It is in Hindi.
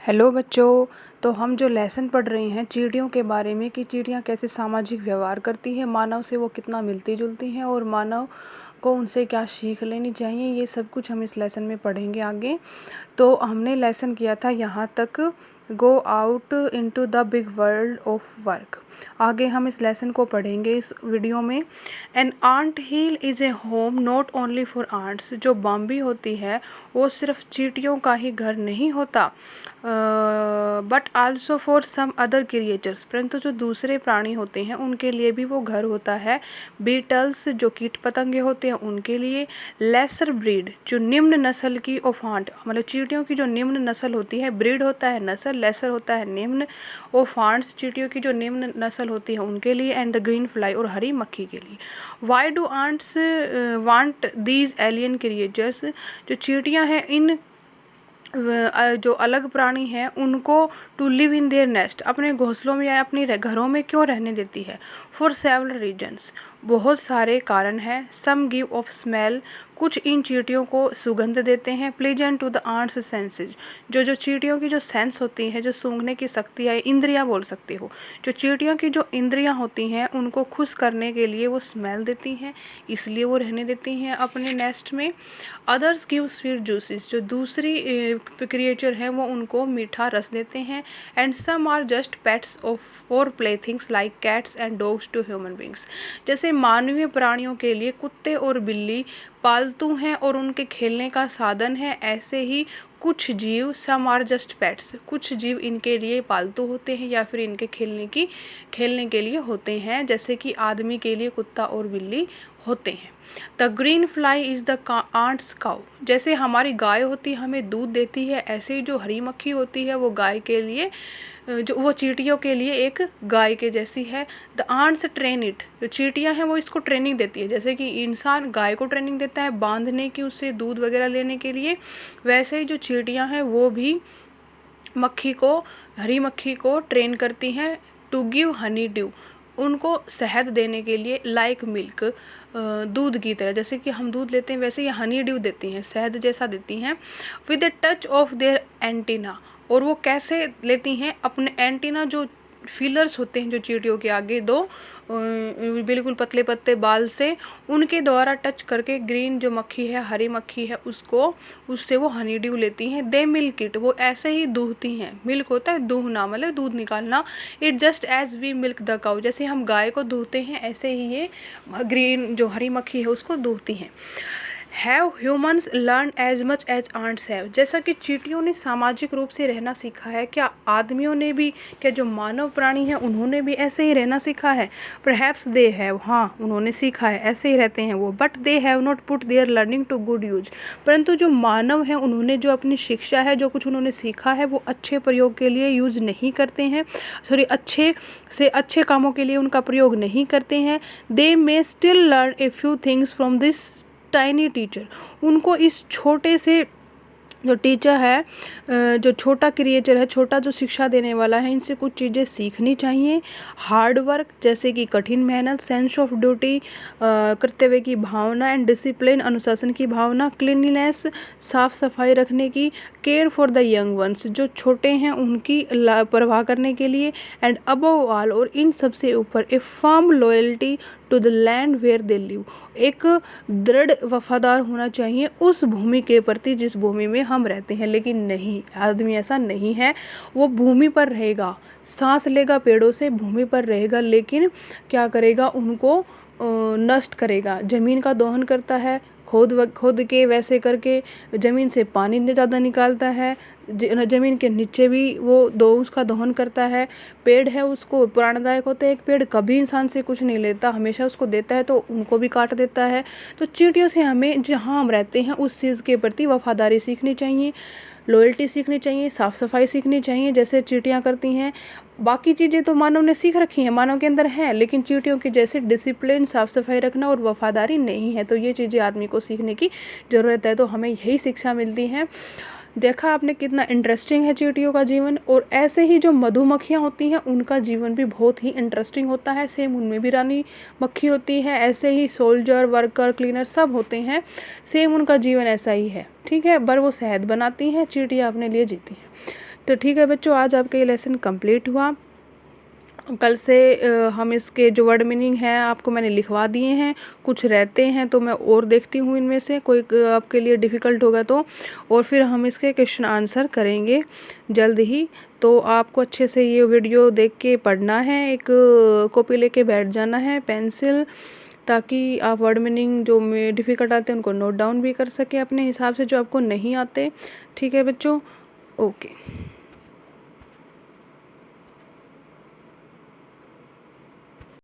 हेलो बच्चों। तो हम जो लेसन पढ़ रहे हैं चींटियों के बारे में कि चींटियां कैसे सामाजिक व्यवहार करती हैं, मानव से वो कितना मिलती जुलती हैं और मानव को उनसे क्या सीख लेनी चाहिए, ये सब कुछ हम इस लेसन में पढ़ेंगे आगे। तो हमने लेसन किया था यहाँ तक, go out into the big world of work. आगे हम इस लेसन को पढ़ेंगे इस वीडियो में। An ant hill is a home not only for ants. जो बाम्बी होती है वो सिर्फ चींटियों का ही घर नहीं होता, but also for some other creatures. परंतु जो दूसरे प्राणी होते हैं उनके लिए भी वो घर होता है। बीटल्स जो कीट पतंगे होते हैं उनके लिए। लेसर ब्रीड जो निम्न नस्ल की ऑफ आंट, मतलब चींटियों की जो निम्न नस्ल होती है, ब्रीड होता है नस्ल, लेसर होता है निम्न, ऑफ आंट्स चींटियों की जो निम्न नस्ल होती है उनके लिए, एंड द ग्रीन फ्लाई और हरी मक्खी के लिए। Why do ants want these alien creatures. जो चींटियां हैं इन जो अलग प्राणी हैं उनको to live in their nest, अपने घोंसलों में या अपने घरों में क्यों रहने देती है। फॉर सेवरल रीजन्स, बहुत सारे कारण हैं। सम गिव ऑफ स्मेल, कुछ इन चींटियों को सुगंध देते हैं। Pleasant to the ants senses, जो चींटियों की जो सेंस होती है, जो सूंघने की शक्ति है, इंद्रियां बोल सकते हो, जो चींटियों की जो इंद्रियां होती हैं उनको खुश करने के लिए वो स्मेल देती हैं, इसलिए वो रहने देती हैं अपने नेस्ट में। अदर्स गिव स्वीट जूसेस, जो दूसरी क्रिएचर हैं वो उनको मीठा रस देते हैं। And some are just pets of और playthings like cats and dogs to human beings. जैसे मानवीय प्राणियों के लिए कुत्ते और बिल्ली पालतू हैं और उनके खेलने का साधन है, ऐसे ही कुछ जीव, सम आर जस्ट पेट्स, कुछ जीव इनके लिए पालतू होते हैं या फिर इनके खेलने के लिए होते हैं, जैसे कि आदमी के लिए कुत्ता और बिल्ली होते हैं। The green fly is the ants cow, जैसे हमारी गाय होती है हमें दूध देती है, ऐसे ही जो हरी मक्खी होती है वो गाय के लिए, जो वो चींटियों के लिए एक गाय के जैसी है। द आंट्स ट्रेन इट, जो चींटियां हैं वो इसको ट्रेनिंग देती है, जैसे कि इंसान गाय को ट्रेनिंग देता है बांधने की, उससे दूध वगैरह लेने के लिए, वैसे ही जो चींटियां हैं वो भी हरी मक्खी को ट्रेन करती हैं टू गिव हनी ड्यू, उनको शहद देने के लिए, लाइक मिल्क, दूध की तरह, जैसे कि हम दूध लेते हैं वैसे ये हनी ड्यू देती हैं, शहद जैसा देती हैं। With a touch of their antenna, और वो कैसे लेती हैं, अपने एंटीना जो फीलर्स होते हैं जो चींटियों के आगे दो बिल्कुल पतले पत्ते बाल से, उनके द्वारा टच करके ग्रीन जो मक्खी है, हरी मक्खी है, उससे वो हनी ड्यू लेती हैं। दे मिल्क इट, वो ऐसे ही दूहती हैं। मिल्क होता है दूहना, मतलब दूध निकालना। It just as we milk the cow, जैसे हम गाय को दूहते हैं ऐसे ही ये ग्रीन जो हरी मक्खी है उसको दूहती हैं। Have humans learn as much as ants have, जैसा कि चींटियों ने सामाजिक रूप से रहना सीखा है, क्या आदमियों ने भी, क्या जो मानव प्राणी हैं उन्होंने भी ऐसे ही रहना सीखा है। परहैप्स दे हैव, हाँ उन्होंने सीखा है, ऐसे ही रहते हैं वो। But they have not put their learning to good use, परंतु जो मानव हैं उन्होंने जो अपनी शिक्षा है, जो कुछ उन्होंने सीखा है, वो अच्छे प्रयोग के लिए यूज नहीं करते हैं, अच्छे से अच्छे कामों के लिए उनका प्रयोग नहीं करते हैं। They may still learn a few things from this tiny teacher, उनको इस छोटे से जो टीचर है, जो छोटा क्रिएचर है, छोटा जो शिक्षा देने वाला है, इनसे कुछ चीज़ें सीखनी चाहिए। हार्ड वर्क, जैसे कि कठिन मेहनत। सेंस ऑफ ड्यूटी, कर्तव्य की भावना। एंड डिसिप्लिन, अनुशासन की भावना। क्लीनलीनेस, साफ सफाई रखने की। Care for the young ones, जो छोटे हैं उनकी परवाह करने के लिए। एंड अबव ऑल, और इन सबसे ऊपर, a firm loyalty to the land where they live, एक दृढ़ वफादार होना चाहिए उस भूमि के प्रति जिस भूमि में हम रहते हैं। लेकिन नहीं, आदमी ऐसा नहीं है, वो भूमि पर रहेगा, सांस लेगा पेड़ों से, भूमि पर रहेगा, लेकिन क्या करेगा, उनको नष्ट करेगा। ज़मीन का दोहन करता है, खोद के वैसे करके ज़मीन से पानी ज़्यादा निकालता है, ज़मीन के नीचे भी वो उसका दोहन करता है। पेड़ है उसको प्राणदायक होते हैं, एक पेड़ कभी इंसान से कुछ नहीं लेता, हमेशा उसको देता है, तो उनको भी काट देता है। तो चींटियों से हमें जहाँ हम रहते हैं उस चीज़ के प्रति वफादारी सीखनी चाहिए, लॉयल्टी सीखनी चाहिए, साफ़ सफाई सीखनी चाहिए, जैसे चींटियाँ करती हैं। बाकी चीज़ें तो मानव ने सीख रखी हैं, मानव के अंदर हैं, लेकिन चींटियों के जैसे डिसिप्लिन, साफ़ सफाई रखना और वफादारी नहीं है। तो ये चीज़ें आदमी को सीखने की ज़रूरत है, तो हमें यही शिक्षा मिलती है। देखा आपने कितना इंटरेस्टिंग है चींटियों का जीवन। और ऐसे ही जो मधुमक्खियाँ होती हैं उनका जीवन भी बहुत ही इंटरेस्टिंग होता है। सेम उनमें भी रानी मक्खी होती है, ऐसे ही सोल्जर, वर्कर, क्लीनर सब होते हैं, सेम उनका जीवन ऐसा ही है, ठीक है। पर वो शहद बनाती हैं, चींटियाँ अपने लिए जीती हैं। तो ठीक है बच्चों, आज आपका ये लेसन कंप्लीट हुआ। कल से हम इसके जो वर्ड मीनिंग है आपको मैंने लिखवा दिए हैं। कुछ रहते हैं तो मैं और देखती हूँ इनमें से कोई आपके लिए डिफ़िकल्ट होगा तो, और फिर हम इसके क्वेश्चन आंसर करेंगे जल्द ही। तो आपको अच्छे से ये वीडियो देख के पढ़ना है, एक कॉपी लेके बैठ जाना है, पेंसिल, ताकि आप वर्ड मीनिंग जो में डिफ़िकल्ट आते हैं उनको नोट डाउन भी कर सकें अपने हिसाब से, जो आपको नहीं आते। ठीक है बच्चों, ओके।